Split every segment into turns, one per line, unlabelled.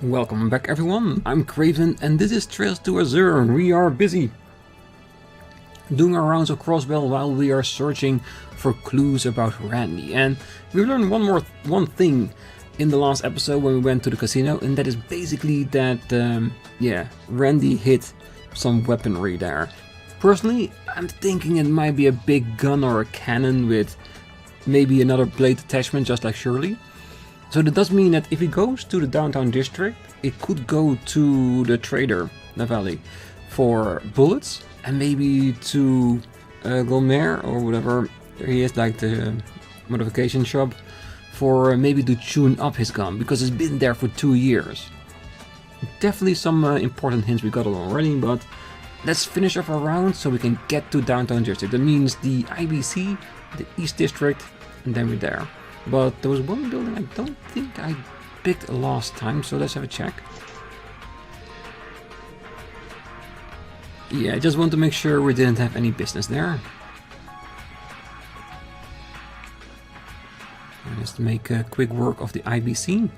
Welcome back everyone, I'm Craven and this is Trails to Azure and we are busy doing our rounds of Crossbell while we are searching for clues about Randy. And we learned one thing in the last episode when we went to the casino, and that is basically that, Randy hid some weaponry there. Personally, I'm thinking it might be a big gun or a cannon with maybe another blade attachment just like Shirley. So that does mean that if he goes to the downtown district, it could go to the trader, Navali, for bullets, and maybe to Golmer or whatever he is, like the modification shop, for maybe to tune up his gun, because it's been there for 2 years. Definitely some important hints we got already, but let's finish off our round so we can get to downtown district. That means the IBC, the East District, and then we're there. But there was one building I don't think I picked last time, so let's have a check. Yeah, I just want to make sure we didn't have any business there. Let's make a quick work of the IBC.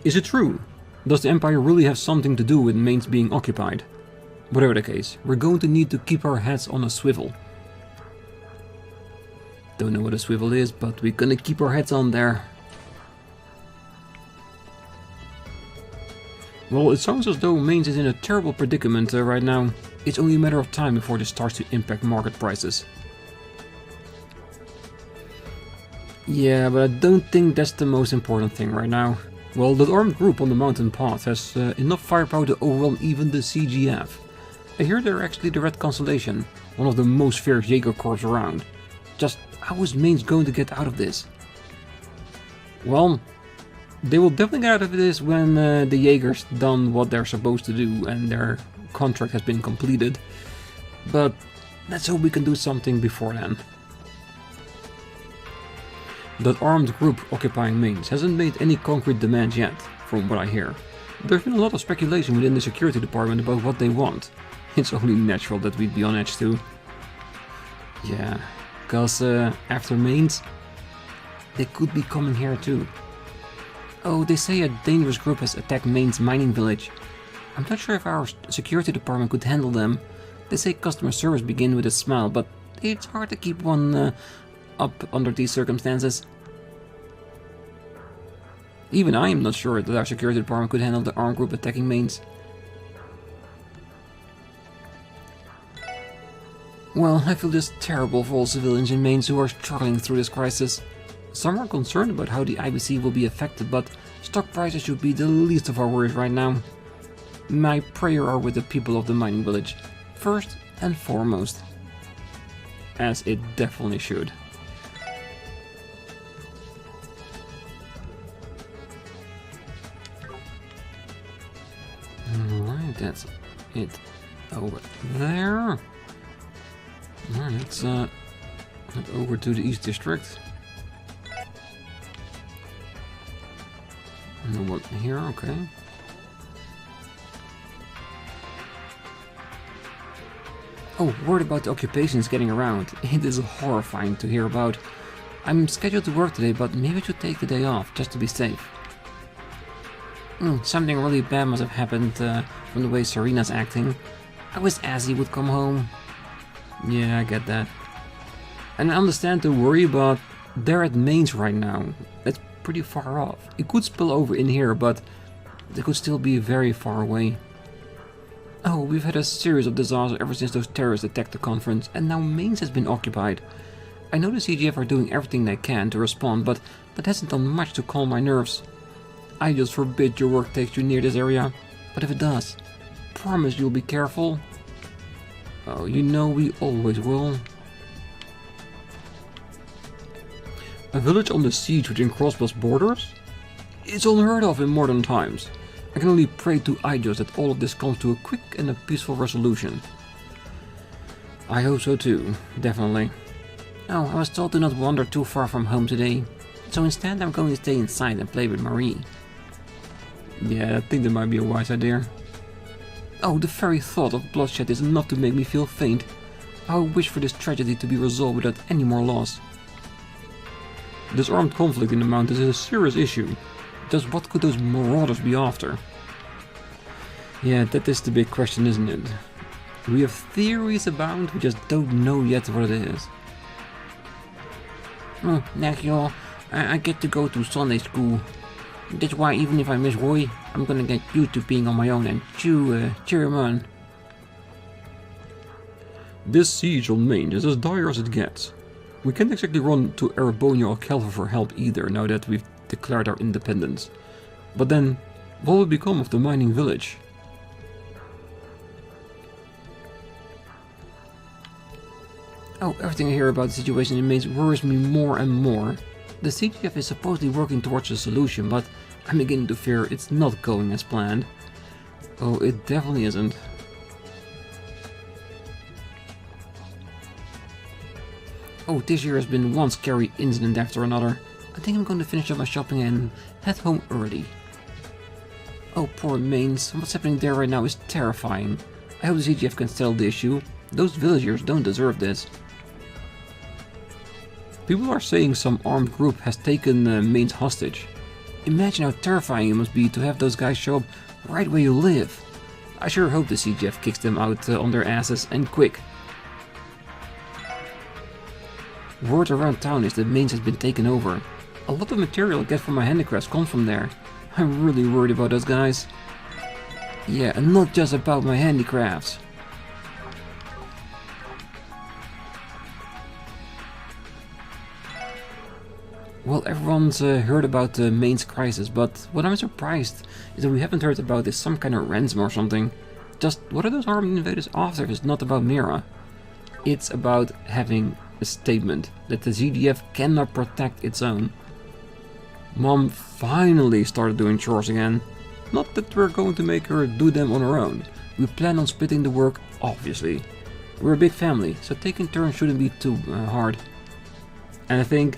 Is it true? Does the Empire really have something to do with Mainz being occupied? Whatever the case, we're going to need to keep our heads on a swivel. Don't know what a swivel is, but we're gonna keep our heads on there. Well, it sounds as though Mainz is in a terrible predicament right now. It's only a matter of time before this starts to impact market prices. Yeah, but I don't think that's the most important thing right now. Well, that armed group on the mountain path has enough firepower to overwhelm even the CGF. I hear they're actually the Red Constellation, one of the most fierce Jaeger corps around. Just how is Mainz going to get out of this? Well, they will definitely get out of this when the Jaegers done what they're supposed to do and their contract has been completed. But let's hope we can do something before then. That armed group occupying Mainz hasn't made any concrete demands yet, from what I hear. There's been a lot of speculation within the security department about what they want. It's only natural that we'd be on edge too. Yeah. Because after Mainz, they could be coming here too. Oh, they say a dangerous group has attacked Mainz mining village. I'm not sure if our security department could handle them. They say customer service begins with a smile, but it's hard to keep one up under these circumstances. Even I am not sure that our security department could handle the armed group attacking Mainz. Well, I feel just terrible for all civilians in Mainz who are struggling through this crisis. Some are concerned about how the IBC will be affected, but stock prices should be the least of our worries right now. My prayers are with the people of the mining village, first and foremost. As it definitely should. Alright, that's it over there. Alright, let's head over to the East District. No one here, okay. Oh, word about the occupations getting around. It is horrifying to hear about. I'm scheduled to work today, but maybe I should take the day off, just to be safe. Something really bad must have happened from the way Serena's acting. I wish Azzy would come home. Yeah, I get that. And I understand the worry, but they're at Mainz right now. That's pretty far off. It could spill over in here, but they could still be very far away. Oh, we've had a series of disasters ever since those terrorists attacked the conference, and now Mainz has been occupied. I know the CGF are doing everything they can to respond, but that hasn't done much to calm my nerves. I just forbid your work takes you near this area, but if it does, promise you'll be careful. Oh, you know we always will. A village on the siege within Crossbell's borders? It's unheard of in modern times. I can only pray to Ijos that all of this comes to a quick and a peaceful resolution. I hope so too, definitely. Oh, I was told to not wander too far from home today, so instead I'm going to stay inside and play with Marie. Yeah, I think that might be a wise idea. Oh, the very thought of bloodshed is enough to make me feel faint. I wish for this tragedy to be resolved without any more loss. This armed conflict in the mountains is a serious issue. Just what could those marauders be after? Yeah, that is the big question, isn't it? We have theories abound, we just don't know yet what it is. Oh, next year, I get to go to Sunday school. That's why even if I miss Roy, I'm gonna get used to being on my own and cheer him on. This siege on Maine is as dire as it gets. We can't exactly run to Erebonian Calvard for help either, now that we've declared our independence. But then, what will become of the mining village? Oh, everything I hear about the situation in Maine worries me more and more. The CGF is supposedly working towards a solution, but I'm beginning to fear it's not going as planned. Oh, it definitely isn't. Oh, this year has been one scary incident after another. I think I'm going to finish up my shopping and head home early. Oh, poor Mainz. What's happening there right now is terrifying. I hope the CGF can settle the issue. Those villagers don't deserve this. People are saying some armed group has taken Mainz hostage. Imagine how terrifying it must be to have those guys show up right where you live. I sure hope the CGF kicks them out on their asses, and quick. Word around town is that Mainz has been taken over. A lot of material I get from my handicrafts comes from there. I'm really worried about those guys. Yeah, and not just about my handicrafts. Well, everyone's heard about the Mainz crisis, but what I'm surprised is that we haven't heard about this some kind of ransom or something. Just what are those armed invaders after if it's not about Mira? It's about having a statement that the ZDF cannot protect its own. Mom finally started doing chores again. Not that we're going to make her do them on her own. We plan on splitting the work, obviously. We're a big family, so taking turns shouldn't be too hard. And I think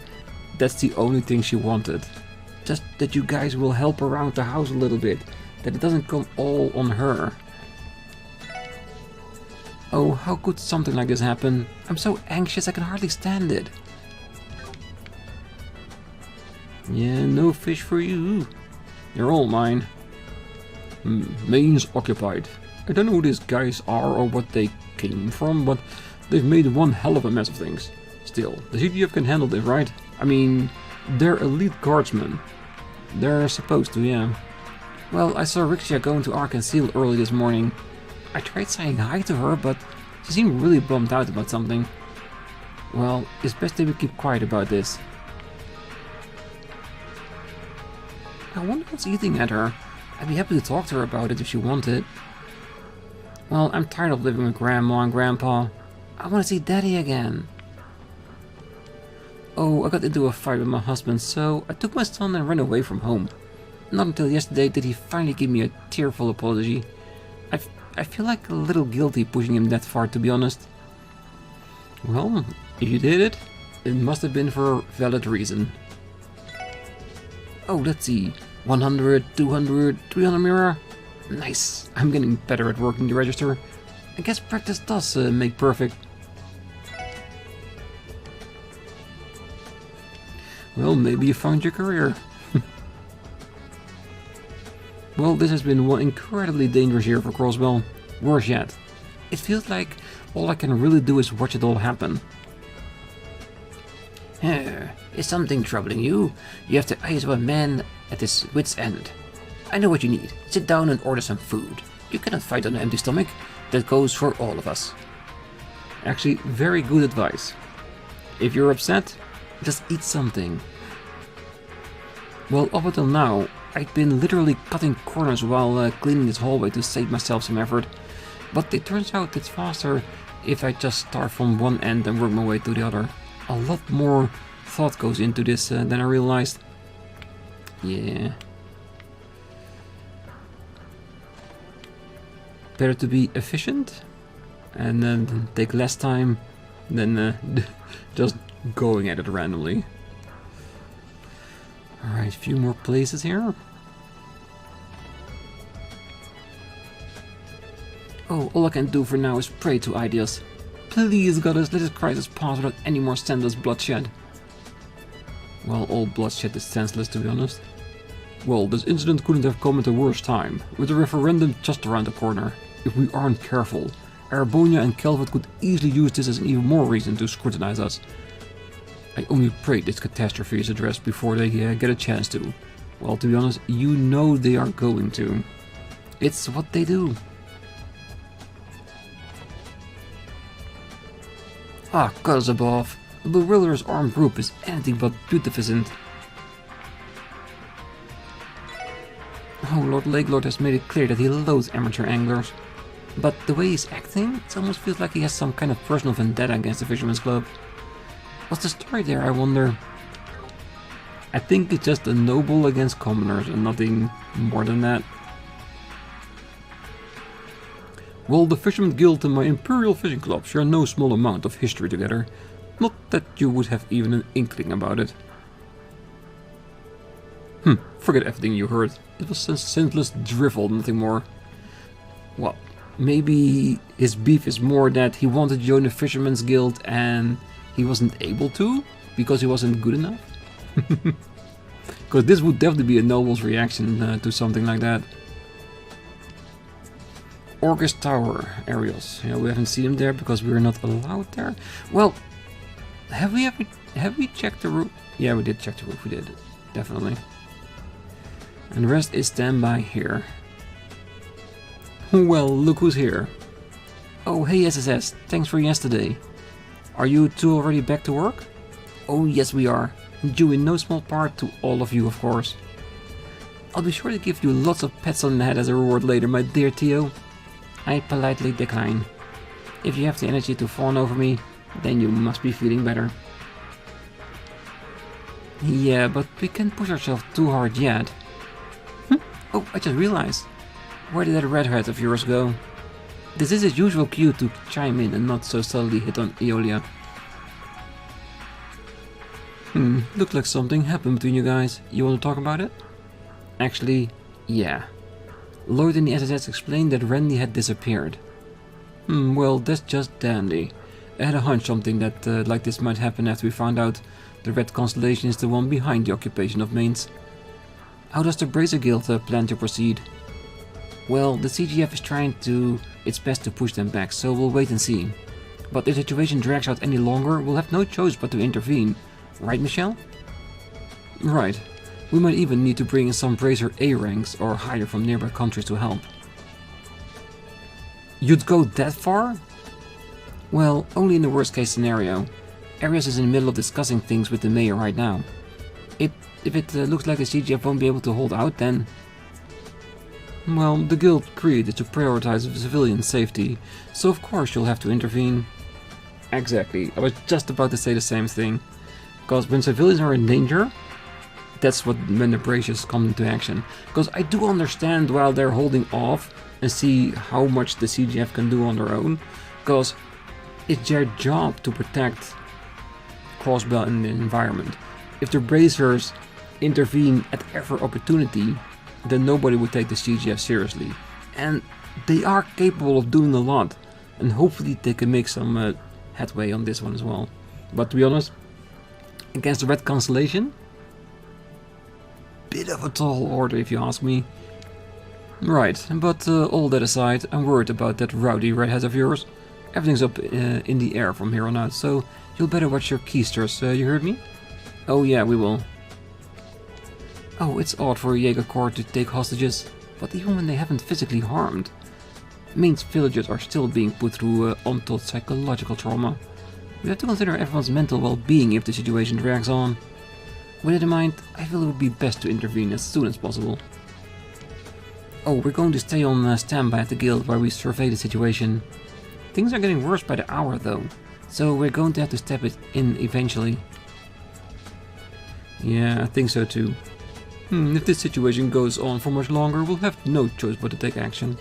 that's the only thing she wanted. Just that you guys will help around the house a little bit. That it doesn't come all on her. Oh, how could something like this happen? I'm so anxious I can hardly stand it. Yeah, no fish for you. You're all mine. Main's occupied. I don't know who these guys are or what they came from, but they've made one hell of a mess of things. Still, the CDF can handle this, right? I mean, they're elite guardsmen. They're supposed to, yeah. Well, I saw Riksha going to Ark and Seal early this morning. I tried saying hi to her, but she seemed really bummed out about something. Well, it's best that we keep quiet about this. I wonder what's eating at her. I'd be happy to talk to her about it if she wanted. Well, I'm tired of living with Grandma and Grandpa. I want to see Daddy again. Oh, I got into a fight with my husband, so I took my son and ran away from home. Not until yesterday did he finally give me a tearful apology. I feel like a little guilty pushing him that far, to be honest. Well, if you did it, it must have been for a valid reason. Oh, let's see. 100, 200, 300 mirror. Nice. I'm getting better at working the register. I guess practice does make perfect. Well, maybe you found your career. Well, this has been one incredibly dangerous year for Crossbell. Worse yet. It feels like all I can really do is watch it all happen. Is something troubling you? You have the eyes of a man at his wit's end. I know what you need. Sit down and order some food. You cannot fight on an empty stomach. That goes for all of us. Actually, very good advice. If you're upset, just eat something. Well, up until now, I'd been literally cutting corners while cleaning this hallway to save myself some effort. But it turns out it's faster if I just start from one end and work my way to the other. A lot more thought goes into this than I realized. Yeah. Better to be efficient and then take less time than just going at it randomly. Alright, a few more places here. Oh, all I can do for now is pray to ideas. Please, goddess, let this crisis pass without any more senseless bloodshed. Well, all bloodshed is senseless, to be honest. Well, this incident couldn't have come at a worse time, with a referendum just around the corner. If we aren't careful, Erebonian and Calvard could easily use this as an even more reason to scrutinize us. I only pray this catastrophe is addressed before they get a chance to. Well, to be honest, you know they are going to. It's what they do. Ah, gods above. The Bewilderer's armed group is anything but beautificent. Oh, Lord Lakelord has made it clear that he loathes amateur anglers. But the way he's acting, it almost feels like he has some kind of personal vendetta against the Fisherman's Club. What's the story there, I wonder? I think it's just a noble against commoners and nothing more than that. Well, the Fisherman Guild and my Imperial Fishing Club share no small amount of history together. Not that you would have even an inkling about it. Forget everything you heard. It was some senseless drivel, nothing more. Well, maybe his beef is more that he wanted to join the Fisherman's Guild and he wasn't able to because he wasn't good enough. Because this would definitely be a noble's reaction to something like that. Orcus Tower, Arios. Yeah, we haven't seen him there because we're not allowed there. Well, have we checked the roof? Yeah, we did check the roof. We did, definitely. And the rest is standby here. Well, look who's here. Oh, hey SSS, thanks for yesterday. Are you two already back to work? Oh, yes we are. Due in no small part to all of you, of course. I'll be sure to give you lots of pats on the head as a reward later, my dear Theo. I politely decline. If you have the energy to fawn over me, then you must be feeling better. Yeah, but we can't push ourselves too hard yet. Oh, I just realized. Where did that redhead of yours go? This is his usual cue to chime in and not so subtly hit on Eolia. Looked like something happened between you guys. You want to talk about it? Actually, yeah. Lloyd and the SSS explained that Randy had disappeared. Well, that's just dandy. I had a hunch something that like this might happen after we found out the Red Constellation is the one behind the occupation of Mainz. How does the Bracer Guild plan to proceed? Well, the CGF is trying its best to push them back, so we'll wait and see. But if the situation drags out any longer, we'll have no choice but to intervene. Right, Michelle? Right. We might even need to bring in some Bracer A ranks or hire from nearby countries to help. You'd go that far? Well, only in the worst case scenario. Arias is in the middle of discussing things with the mayor right now. If it looks like the CGF won't be able to hold out, then... Well, the guild creed is to prioritize civilian safety, so of course you'll have to intervene. Exactly, I was just about to say the same thing. Because when civilians are in danger, that's when the Bracious come into action. Because I do understand while they're holding off and see how much the CGF can do on their own. Because it's their job to protect Crossbell and the environment. If the Bracers intervene at every opportunity, then nobody would take the CGF seriously. And they are capable of doing a lot. And hopefully they can make some headway on this one as well. But to be honest, against the Red Constellation, bit of a tall order if you ask me. Right, but all that aside, I'm worried about that rowdy redhead of yours. Everything's up in the air from here on out, so you'll better watch your keysters, you heard me? Oh yeah, we will. Oh, it's odd for a Jaeger Corps to take hostages, but even when they haven't physically harmed, Mainz villagers are still being put through untold psychological trauma. We have to consider everyone's mental well-being if the situation drags on. With that in mind, I feel it would be best to intervene as soon as possible. Oh, we're going to stay on standby at the guild while we survey the situation. Things are getting worse by the hour though, so we're going to have to step in eventually. Yeah, I think so too. If this situation goes on for much longer, we'll have no choice but to take action.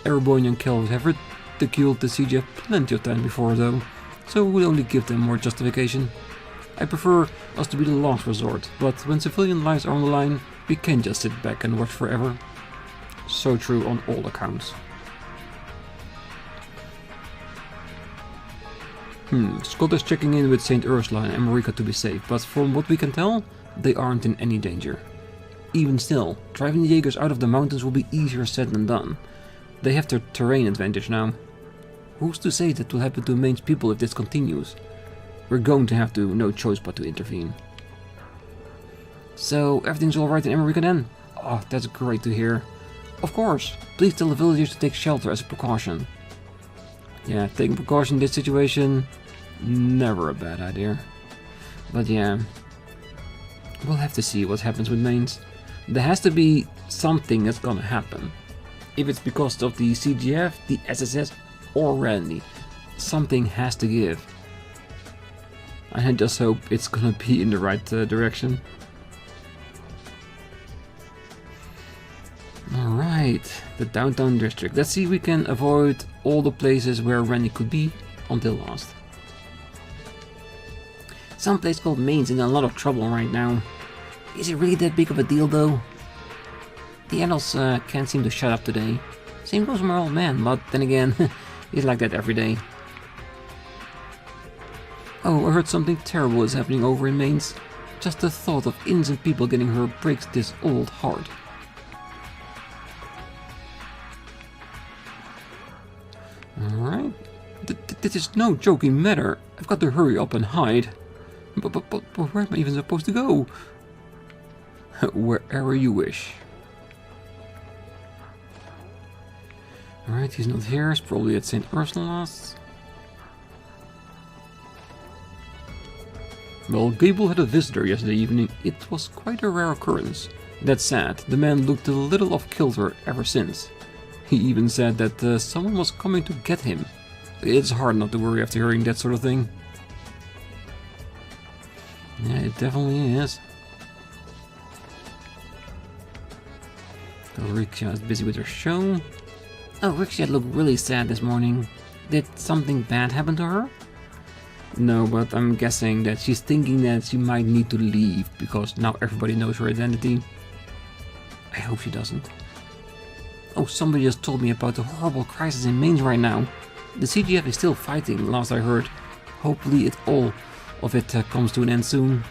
Erebonian and Calvard have ridiculed the CGF plenty of time before though, so we'll only give them more justification. I prefer us to be the last resort, but when civilian lives are on the line, we can't just sit back and watch forever. So true on all accounts. Scott is checking in with St. Ursula and America to be safe, but from what we can tell, they aren't in any danger. Even still, driving the Jaegers out of the mountains will be easier said than done. They have their terrain advantage now. Who's to say that will happen to Maine's people if this continues? We're going to have to, no choice but to intervene. So, everything's alright in America then? Oh, that's great to hear. Of course, please tell the villagers to take shelter as a precaution. Yeah, taking precaution in this situation, never a bad idea. But yeah, we'll have to see what happens with Mainz. There has to be something that's gonna happen. If it's because of the CGF, the SSS, or Randy, something has to give. I just hope it's gonna be in the right direction. Alright, the downtown district. Let's see if we can avoid all the places where Randy could be until last. Some place called Mainz in a lot of trouble right now. Is it really that big of a deal though? The adults can't seem to shut up today. Same goes for my old man, but then again, he's like that every day. Oh, I heard something terrible is happening over in Mainz. Just the thought of innocent people getting hurt breaks this old heart. Alright. This is no joking matter. I've got to hurry up and hide. But where am I even supposed to go? Wherever you wish. Alright, he's not here. He's probably at St. Ursula's. Well, Gable had a visitor yesterday evening. It was quite a rare occurrence. That said, the man looked a little off kilter ever since. He even said that someone was coming to get him. It's hard not to worry after hearing that sort of thing. Yeah, it definitely is. Riksha is busy with her show. Oh, Riksha looked really sad this morning. Did something bad happen to her? No, but I'm guessing that she's thinking that she might need to leave because now everybody knows her identity. I hope she doesn't. Oh, somebody just told me about the horrible crisis in Mainz right now. The CGF is still fighting, last I heard. Hopefully all of it comes to an end soon.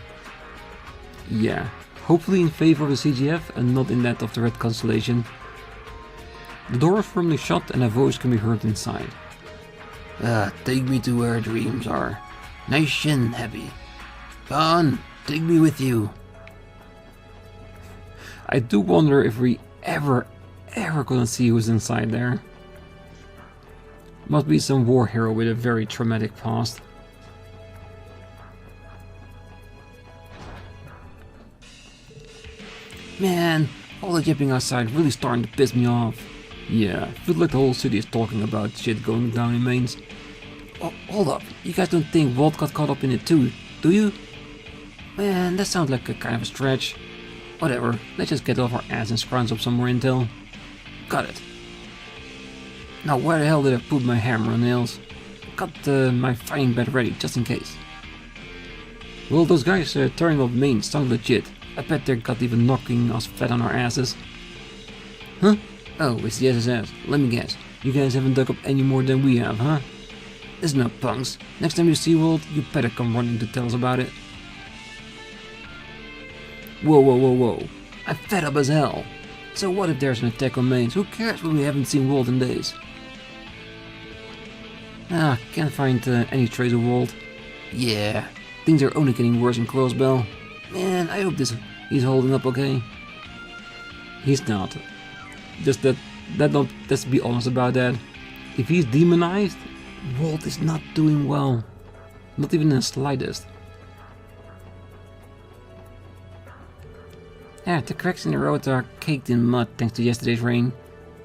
Yeah, hopefully in favor of the CGF and not in that of the Red Constellation. The door is firmly shut and a voice can be heard inside. Take me to where dreams are. Nice and heavy. Come on, take me with you. I do wonder if we ever gonna see who's inside there. Must be some war hero with a very traumatic past. Man, all the yipping outside really starting to piss me off. Yeah, feels like the whole city is talking about shit going down in Mainz. Oh, hold up, you guys don't think Walt got caught up in it too, do you? Man, that sounds like a kind of a stretch. Whatever, let's just get off our ass and scrounge up some more intel. Got it. Now where the hell did I put my hammer and nails? Got my fighting bed ready, just in case. Well, those guys tearing up Mainz sound legit. I bet they got even knocking us flat on our asses. Huh? Oh, it's the SSS. Let me guess. You guys haven't dug up any more than we have, huh? Listen up, punks. Next time you see Walt, you better come running to tell us about it. Whoa. I'm fed up as hell. So what if there's an attack on Mainz? Who cares when we haven't seen Walt in days? Can't find any trace of Walt. Yeah, things are only getting worse in Crossbell. Man, I hope he's holding up okay. He's not. Just let's be honest about that. If he's demonized, Walt is not doing well. Not even in the slightest. Yeah, the cracks in the road are caked in mud thanks to yesterday's rain.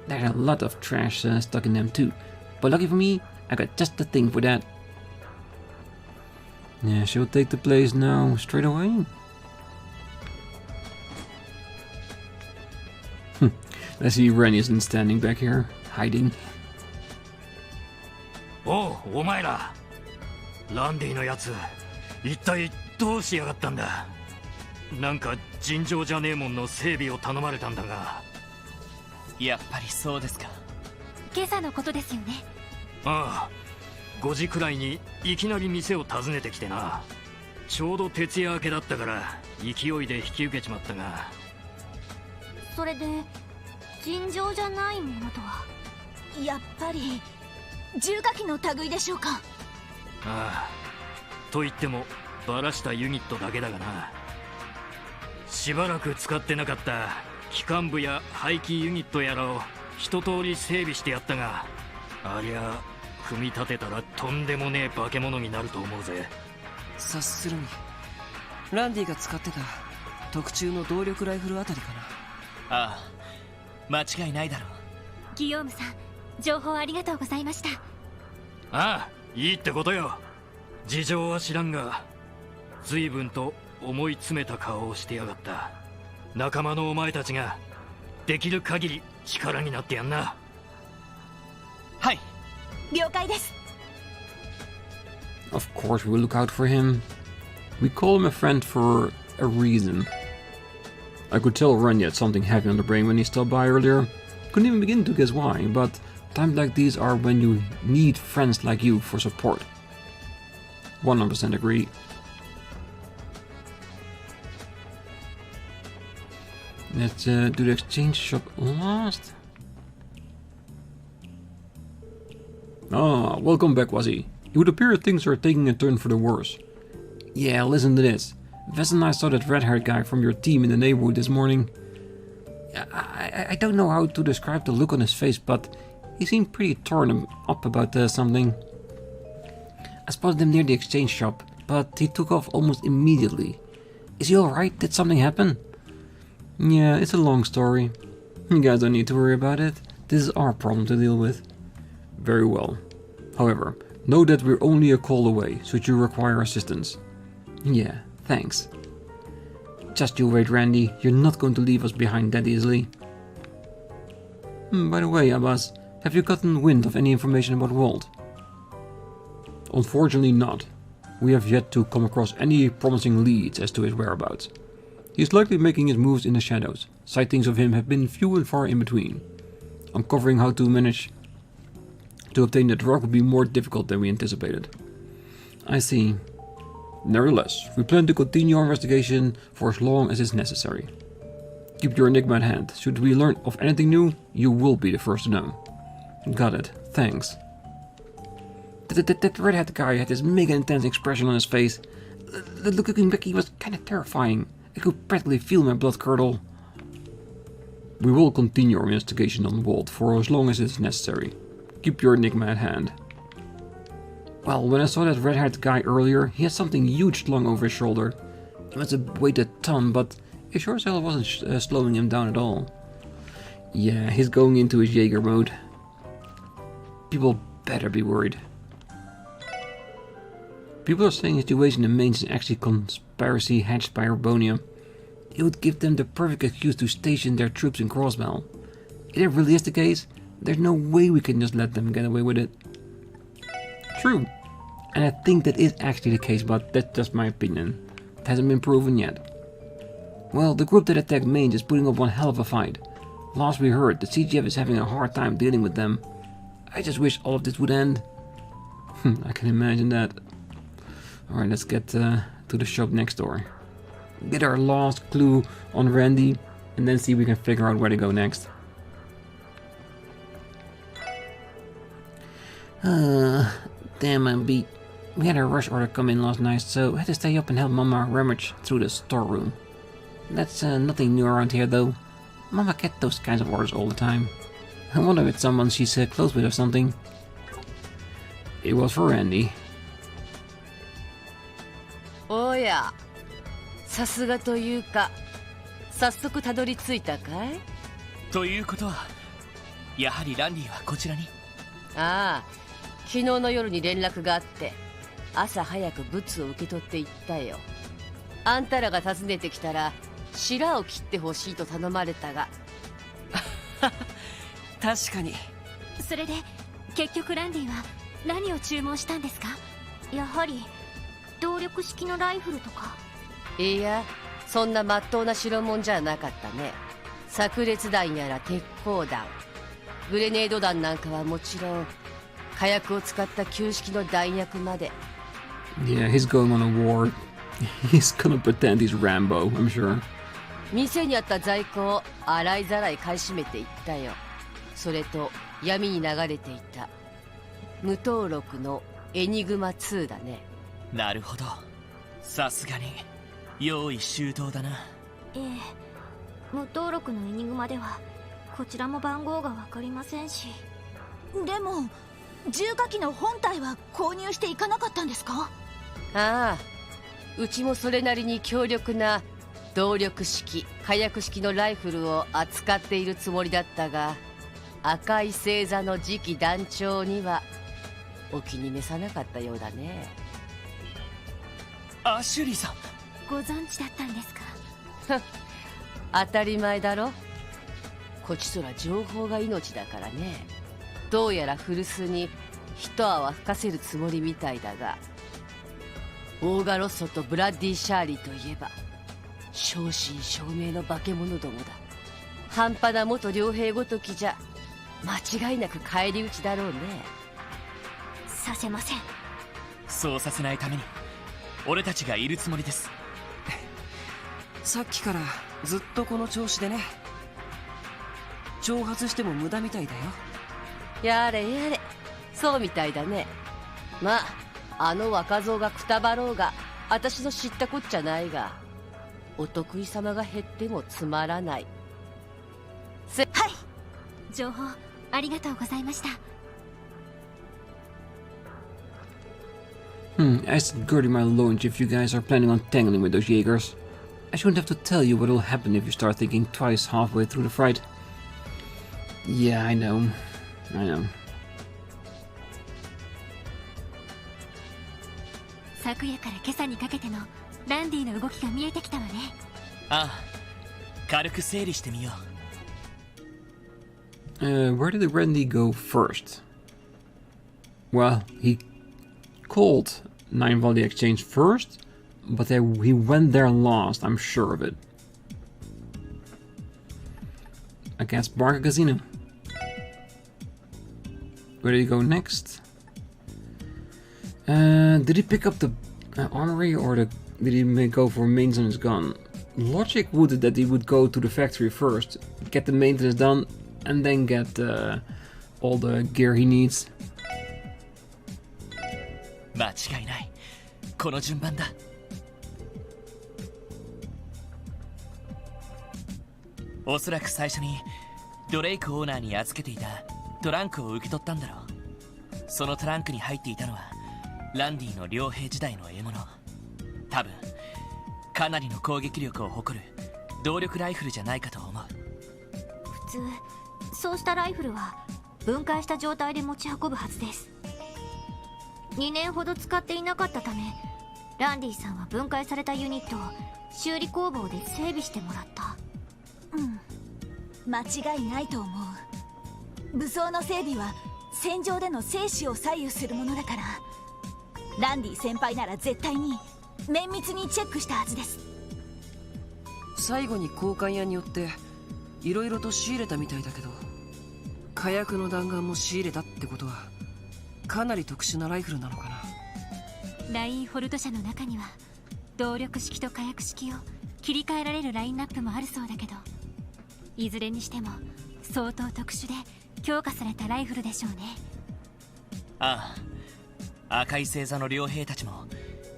There's a lot of trash stuck in them too. But lucky for me, I got just the thing for that. Yeah, she'll take the place now straight away. I see Randy isn't standing back here, hiding.
Oh, お前ら。ランディのやつ、一体どうしやがったんだ。なんか尋常じゃねえもんの整備を頼まれたんだが。
やっぱりそうですか。
今朝のことですよね。
ああ、5時くらいにいきなり店を訪ねてきてな。ちょうど徹夜明けだったから勢いで引き受けちまったが。
それで尋常じゃないものとは。やっぱり重火器の類でしょうか。
ああ、と言ってもバラしたユニットだけだがな。しばらく使ってなかった機関部や排気ユニットやらを一通り整備してやったが、ありゃ組み立てたらとんでもねえ化け物になると思うぜ。
察するにランディが使ってた特注の動力ライフルあたりかな。ああ、間違いないだろう。
ギヨームさん、情報ありがとうございました。
ああ、いいってことよ。事情は知らんが随分と思い詰めた顔をしてやがった。仲間のお前たちができる限り力になってやんな。
はい、
了解です。
Of course we'll look out for him. We call him a friend for a reason. I could tell Randy had something heavy on the brain when he stopped by earlier. Couldn't even begin to guess why, but times like these are when you need friends like you for support. 100% agree. Let's do the exchange shop last. Ah, welcome back, Wazzy. It would appear things are taking a turn for the worse. Yeah, listen to this. Vess and I saw that red-haired guy from your team in the neighborhood this morning. I don't know how to describe the look on his face, but he seemed pretty torn up about something. I spotted him near the exchange shop, but he took off almost immediately. Is he alright? Did something happen? Yeah, it's a long story. You guys don't need to worry about it. This is our problem to deal with. Very well. However, know that we're only a call away, should you require assistance. Yeah, thanks. Just you wait, Randy. You're not going to leave us behind that easily. By the way, Abbas, have you gotten wind of any information about Walt? Unfortunately not. We have yet to come across any promising leads as to his whereabouts. He is likely making his moves in the shadows. Sightings of him have been few and far in between. Uncovering how to manage to obtain the drug would be more difficult than we anticipated. I see. Nevertheless, we plan to continue our investigation for as long as is necessary. Keep your enigma at hand. Should we learn of anything new, you will be the first to know. Got it. Thanks. That red-haired guy had this mega intense expression on his face. The look looking back, he was kinda terrifying. I could practically feel my blood curdle. We will continue our investigation on Walt for as long as it is necessary. Keep your enigma at hand. Well, when I saw that red-haired guy earlier, he had something huge slung over his shoulder. It must have weighed a ton, but it sure as hell wasn't slowing him down at all. Yeah, he's going into his Jaeger mode. People better be worried. People are saying the situation in Mainz is actually conspiracy hatched by Erebonian. It would give them the perfect excuse to station their troops in Crossbell. If it really is the case, there's no way we can just let them get away with it. True. And I think that is actually the case, but that's just my opinion. It hasn't been proven yet. Well, the group that attacked Mainz is putting up one hell of a fight. Last we heard, the CGF is having a hard time dealing with them. I just wish all of this would end. I can imagine that. Alright, let's get to the shop next door. Get our last clue on Randy, and then see if we can figure out where to go next. Damn, I'm beat. We had a rush order come in last night, so I had to stay up and help Mama rummage through the storeroom. That's nothing new around here, though. Mama gets those kinds of orders all the time. I wonder if it's someone she's close with or something. It was for Randy.
おや、さすがというか、早速たどり着いたかい？
ということは、やはりランディはこちらに。
ああ、昨日の夜に連絡があって、朝早くブツを受け取っていったよ。あんたらが訪ねてきたら、白を切ってほしいと頼まれたが。
確かに。
それで結局ランディは何を注文したんですか？やはり動力式のライフルとか？
いや、そんな真っ当な代物じゃなかったね。炸裂弾やら鉄砲弾、グレネード弾なんかはもちろん、火薬を使った旧式の弾薬まで。
Yeah, he's going on a war. He's gonna pretend he's Rambo, I'm sure.
店にあった在庫を洗いざらい買い占めていったよ。それと闇に流れていた無登録のエニグマ2だね。
なるほど、さすがに用意周到だな。
ええ、無登録のエニグマではこちらも番号が分かりませんし。
でも重火器の本体は購入していかなかったんですか？
ああ、うちもそれなりに強力な動力式火薬式のライフルを扱っているつもりだったが、赤い星座の次期団長にはお気に召さなかったようだね。
アシュリーさん、
ご存知だったんですか？
当たり前だろ。こちとら情報が命だからね。どうやら古巣に一泡吹かせるつもりみたいだが、オーガロッソとブラッディ・シャーリーといえば正真正銘の化け物どもだ。半端な元傭兵ごときじゃ間違いなく返り討ちだろうね。
させません。
そうさせないために俺たちがいるつもりです。
さっきからずっとこの調子でね。挑発しても無駄みたいだよ。
やれやれ、そうみたいだね。まああの若造がくたばろうが私の知ったこっちゃないが、お得意様が減ってもつまらない。
はい、情報ありがとうございました。
I said girding my loins if you guys are planning on tangling with those Jaegers. I shouldn't have to tell you what will happen if you start thinking twice halfway through the fight. Yeah, I know.
昨夜から今朝にかけてのランディの動きが見えてきたわね。
ああ、軽く整理してみよう。
Where did Randy go first? Well, he called Nine Valley Exchange first, but he went there last, I'm sure of it. I guess Barca Casino. Where did he go next? Did he pick up the armory or did he go for maintenance on his gun? Logic would that he would go to the factory first, get the maintenance done, and then get all the gear he needs.
間違いない。この順番だ。おそらく最初にドレイクオーナーに預けていたトランクを受け取ったんだろう。そのトランクに入っていたのはランディの傭兵時代の獲物。多分かなりの攻撃力を誇る動力ライフルじゃないかと思う。
普通そうしたライフルは分解した状態で持ち運ぶはずです。2年ほど使っていなかったため、ランディさんは分解されたユニットを修理工房で整備してもらった。
間違いないと思う。武装の整備は戦場での生死を左右するものだから、ランディ先輩なら絶対に綿密にチェックしたはずです。
最後に交換屋によっていろいろと仕入れたみたいだけど、火薬の弾丸も仕入れたってことはかなり特殊なライフルなのかな。
ラインホルト社の中には動力式と火薬式を切り替えられるラインナップもあるそうだけど、いずれにしても相当特殊で強化されたライフルでしょうね。
ああ、赤い星座の傭兵たちも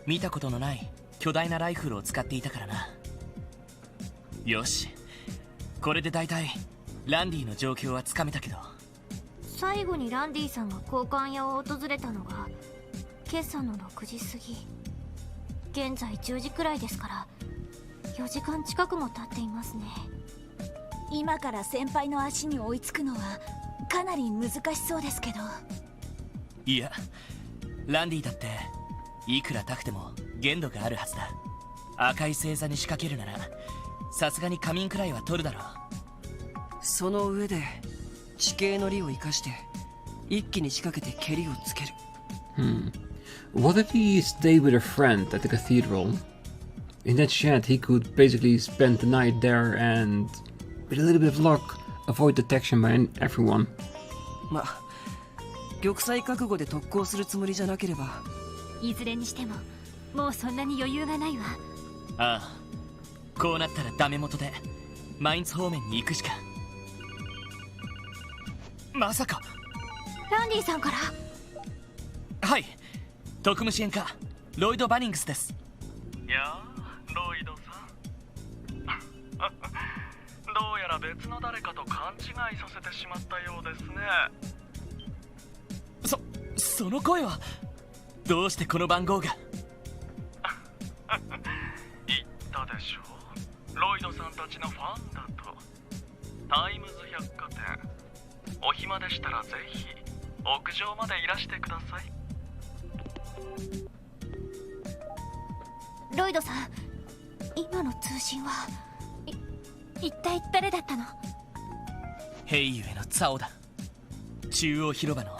見たことのない巨大なライフルを使っていたからな。よし、これでだいたいランディの状況はつかめたけど。
最後にランディさんが交換屋を訪れたのが今朝の6時過ぎ。現在10時くらいですから4時間近くも経っていますね。
今から先輩の足に追いつくのはかなり難しそうですけど。
いや、ランディだっていくら高くても限度があるはずだ。赤い星座に仕掛けるならさすがに仮眠くらいは取るだろう。
その上で地形の利を生かして一気に仕掛けて蹴りをつける。
What if he stayed with a friend at the cathedral? In that shed he could basically spend the night there and, with a little bit of luck, avoid detection by everyone.
まあ、玉砕覚悟で特攻するつもりじゃなければ。
いずれにしてももうそんなに余裕がないわ。
ああ、こうなったらダメ元でマインツ方面に行くしか。まさか。
ランディさんから。
はい、特務支援課ロイド・バニングスです。
やあ、ロイドさん。どうやら別の誰かと勘違いさせてしまったようですね。
その声はどうしてこの番号が。
言ったでしょう、ロイドさんたちのファンだと。タイムズ百貨店、お暇でしたらぜひ屋上までいらしてください。
ロイドさん、今の通信は一体誰だったの？
ヘイユへのツァオだ。中央広場の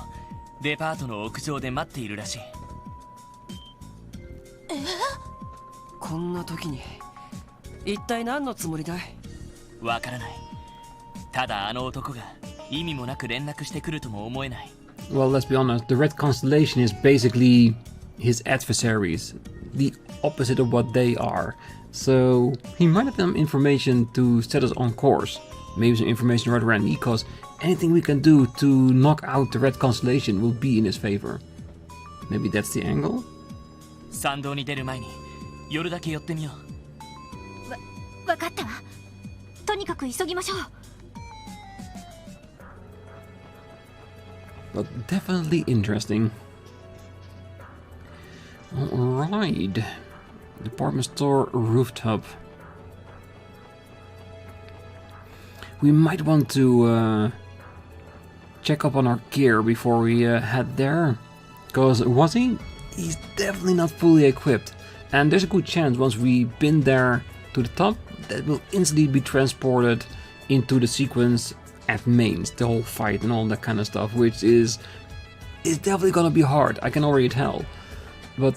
デパートの屋上で待っているらしい。
こんな時に一体何のつもりだい？
わからない。ただあの男が意味もなく連絡してくるとも思えない。
Well, let's be honest, the Red Constellation is basically his adversaries, the opposite of what they are. So he might have some information to set us on course. Maybe some information about Randy, because anything we can do to knock out the Red Constellation will be in his favor. Maybe that's the angle?
参道に出る前に夜だけ寄ってみよう。
わかったわ。とにかく急ぎましょう。
But definitely interesting. Alright. Department store rooftop. We might want to check up on our gear before we head there. Because was he? He's definitely not fully equipped. And there's a good chance once we've been there to the top, that will instantly be transported into the sequence at mains, the whole fight and all that kind of stuff, which is definitely gonna be hard, I can already tell. But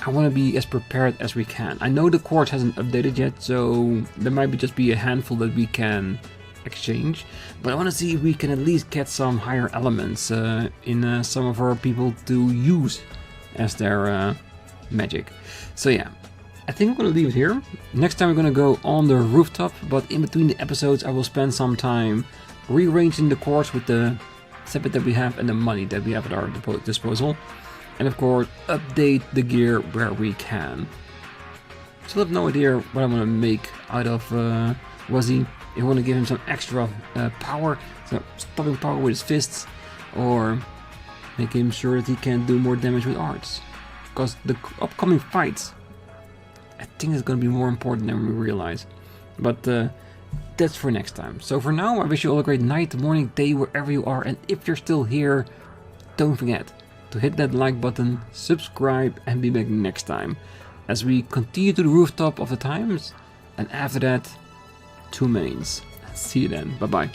I want to be as prepared as we can. I know the course hasn't updated yet, so there might just be a handful that we can exchange, but I want to see if we can at least get some higher elements in some of our people to use as their magic. So yeah, I think I'm going to leave it here. Next time we're going to go on the rooftop, but in between the episodes I will spend some time rearranging the course with the setup that we have and the money that we have at our disposal. And of course, update the gear where we can. Still have no idea what I want to make out of Wuzzy. If I want to give him some extra power, so stopping power with his fists, or make him sure that he can do more damage with arts. Because the upcoming fights, I think it's going to be more important than we realize. But that's for next time. So for now, I wish you all a great night, morning, day, wherever you are. And if you're still here, don't forget to hit that like button, subscribe, and be back next time as we continue to the rooftop of the times, and after that, 2 mains. See you then. Bye bye.